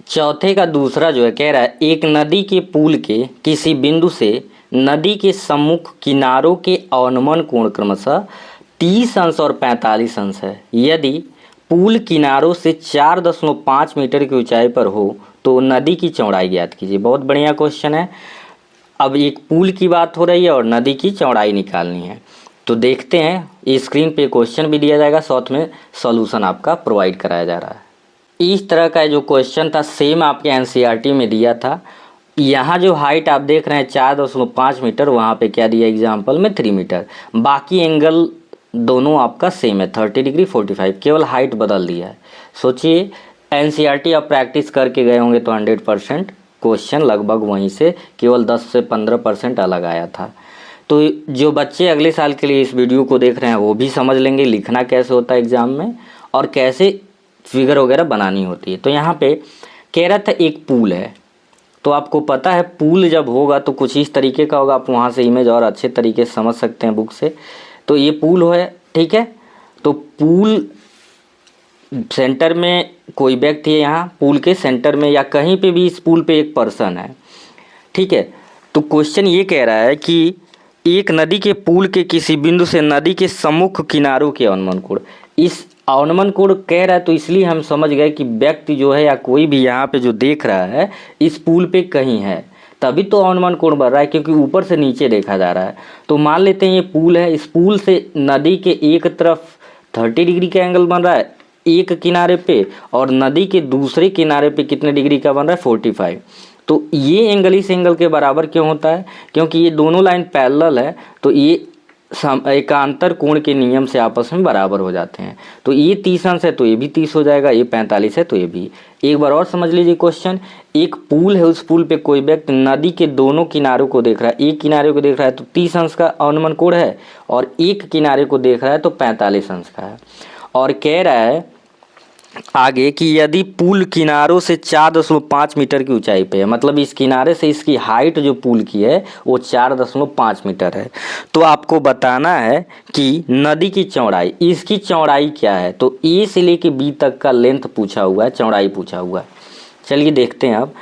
चौथे का दूसरा जो है कह रहा है एक नदी के पुल के किसी बिंदु से नदी के सम्मुख किनारों के अवनमन कोण क्रमशः 30 अंश और 45 अंश है। यदि पुल किनारों से 4.5 मीटर की ऊंचाई पर हो तो नदी की चौड़ाई ज्ञात कीजिए। बहुत बढ़िया क्वेश्चन है। अब एक पुल की बात हो रही है और नदी की चौड़ाई निकालनी है, तो देखते हैं। स्क्रीन पे क्वेश्चन भी दिया जाएगा, साथ में सॉल्यूशन आपका प्रोवाइड कराया जा रहा है। इस तरह का जो क्वेश्चन था सेम आपके एनसीईआरटी में दिया था। यहाँ जो हाइट आप देख रहे हैं 4.5 मीटर, वहाँ पे क्या दिया एग्जाम्पल में 3 मीटर। बाकी एंगल दोनों आपका सेम है 30 डिग्री 45, केवल हाइट बदल दिया है। सोचिए एनसीईआरटी आप प्रैक्टिस करके गए होंगे तो 100% क्वेश्चन लगभग वहीं से केवल 10 से 15% अलग आया था। तो जो बच्चे अगले साल के लिए इस वीडियो को देख रहे हैं वो भी समझ लेंगे लिखना कैसे होता है एग्ज़ाम में और कैसे फिगर वगैरह बनानी होती है। तो यहाँ पे कह रहा था एक पूल है, तो आपको पता है पूल जब होगा तो कुछ इस तरीके का होगा। आप वहाँ से इमेज और अच्छे तरीके से समझ सकते हैं बुक से। तो ये पूल है, ठीक है। तो पूल सेंटर में कोई व्यक्ति है, यहाँ पूल के सेंटर में या कहीं पे भी इस पूल पे एक पर्सन है, ठीक है। तो क्वेश्चन ये कह रहा है कि एक नदी के पुल के किसी बिंदु से नदी के सम्मुख किनारों के अवनमन कोण। इस अवनमन कोण कह रहा है तो इसलिए हम समझ गए कि व्यक्ति जो है या कोई भी यहाँ पे जो देख रहा है इस पुल पे कहीं है, तभी तो अवनमन कोण बन रहा है, क्योंकि ऊपर से नीचे देखा जा रहा है। तो मान लेते हैं ये पुल है, इस पुल से नदी के एक तरफ 30 डिग्री का एंगल बन रहा है एक किनारे पे, और नदी के दूसरे किनारे पे कितने डिग्री का बन रहा है 45। तो ये एंगल इस एंगल के बराबर क्यों होता है? क्योंकि ये दोनों लाइन पैरेलल है, तो ये एकांतर कोण के नियम से आपस में बराबर हो जाते हैं। तो ये 30 अंश है तो ये भी 30 हो जाएगा, ये 45 है तो ये भी। एक बार और समझ लीजिए क्वेश्चन। एक पुल है, उस पुल पे कोई व्यक्ति नदी के दोनों किनारों को देख रहा है। एक किनारे को देख रहा है तो 30 अंश का अवनमन कोण है, और एक किनारे को देख रहा है तो 45 अंश का है। और कह रहा है आगे कि यदि पुल किनारों से 4.5 मीटर की ऊंचाई पे है, मतलब इस किनारे से इसकी हाइट जो पुल की है वो 4.5 मीटर है, तो आपको बताना है कि नदी की चौड़ाई, इसकी चौड़ाई क्या है। तो ए से लेके बी तक का लेंथ पूछा हुआ है, चौड़ाई पूछा हुआ है। चलिए देखते हैं। अब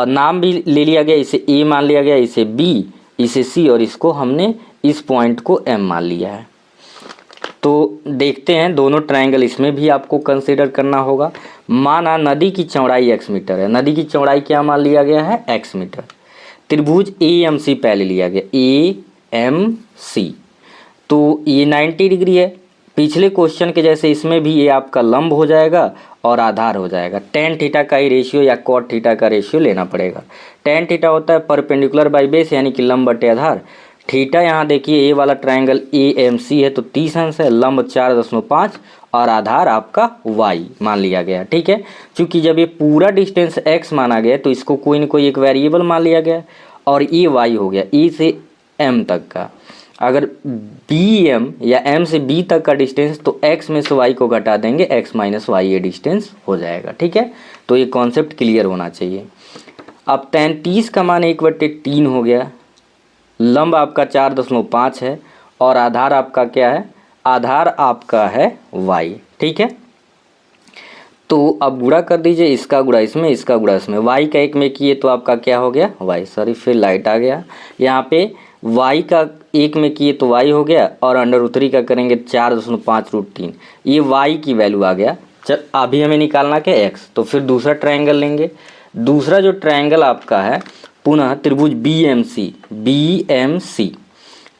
नाम भी ले लिया गया, इसे ए मान लिया गया, इसे बी, इसे सी, और इसको हमने इस पॉइंट को एम मान लिया है। तो देखते हैं दोनों ट्रायंगल, इसमें भी आपको कंसीडर करना होगा। माना नदी की चौड़ाई x मीटर है, नदी की चौड़ाई क्या मान लिया गया है x मीटर। त्रिभुज AMC पहले लिया गया, AMC, तो ये 90 डिग्री है। पिछले क्वेश्चन के जैसे इसमें भी ये आपका लंब हो जाएगा और आधार हो जाएगा। tan थीटा का ही रेशियो या cot थीटा का रेशियो लेना पड़ेगा। tan थीटा होता है परपेंडिकुलर बाई बेस, यानी कि लंब बटे आधार। थीटा यहाँ देखिए ए वाला ट्रायंगल AMC है तो 30 अंश है, लंब 4.5 और आधार आपका y मान लिया गया, ठीक है। क्योंकि जब ये पूरा डिस्टेंस x माना गया तो इसको कोई न कोई एक वेरिएबल मान लिया गया, और ये y हो गया e से m तक का। अगर BM या m से b तक का डिस्टेंस तो x में से y को घटा देंगे, x माइनस वाई ये डिस्टेंस हो जाएगा, ठीक है। तो ये कॉन्सेप्ट क्लियर होना चाहिए। अब 33 का मान 1/3 हो गया, लंब आपका 4.5 है और आधार आपका क्या है, आधार आपका है y, ठीक है। तो अब गुणा कर दीजिए, इसका गुणा इसमें, इसका गुणा इसमें, y का 1 में किए तो आपका क्या हो गया y, सॉरी फिर लाइट आ गया यहाँ पे। y का 1 में किए तो y हो गया, और अंडर का करेंगे 4.5√3, ये y की वैल्यू आ गया। चल अभी हमें निकालना क्या x, तो फिर दूसरा ट्रायंगल लेंगे। दूसरा जो ट्रायंगल आपका है पुनः त्रिभुज BMC,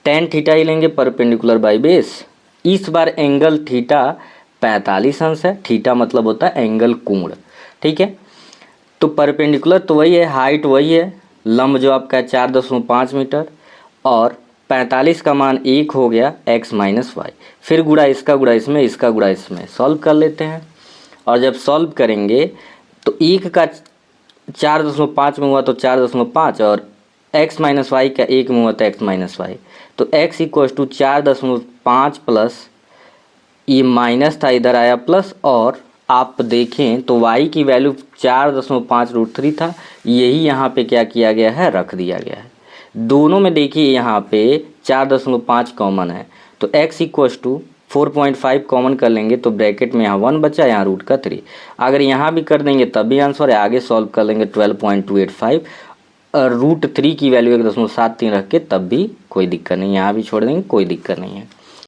tan थीटा ही लेंगे परपेंडिकुलर बाई बेस। इस बार एंगल थीटा 45 अंश है, थीटा मतलब होता है एंगल कोण, ठीक है। तो परपेंडिकुलर तो वही है, हाइट वही है, लंब जो आपका 4.5 मीटर, और 45 का मान 1 हो गया x माइनस वाई। फिर गुणा इसका गुणा इसमें, इसका गुणा इसमें, सॉल्व कर लेते हैं। और जब सॉल्व करेंगे तो 1 का 4.5 में हुआ तो 4.5, और x माइनस वाई का 1 में हुआ तो x माइनस वाई। तो x इक्वल टू 4.5 प्लस, ये माइनस था इधर आया प्लस, और आप देखें तो y की वैल्यू 4.5√3 था, यही यहाँ पे क्या किया गया है, रख दिया गया है। दोनों में देखिए यहाँ पे 4.5 कॉमन है, तो x इक्वल टू 4.5 कॉमन कर लेंगे तो ब्रैकेट में यहाँ 1 बचा, यहाँ रूट का 3। अगर यहाँ भी कर देंगे तब भी आंसर है, आगे सॉल्व कर लेंगे 12.285 रूट 3 की वैल्यू 1.73 रख के तब भी कोई दिक्कत नहीं, यहाँ भी छोड़ देंगे कोई दिक्कत नहीं है।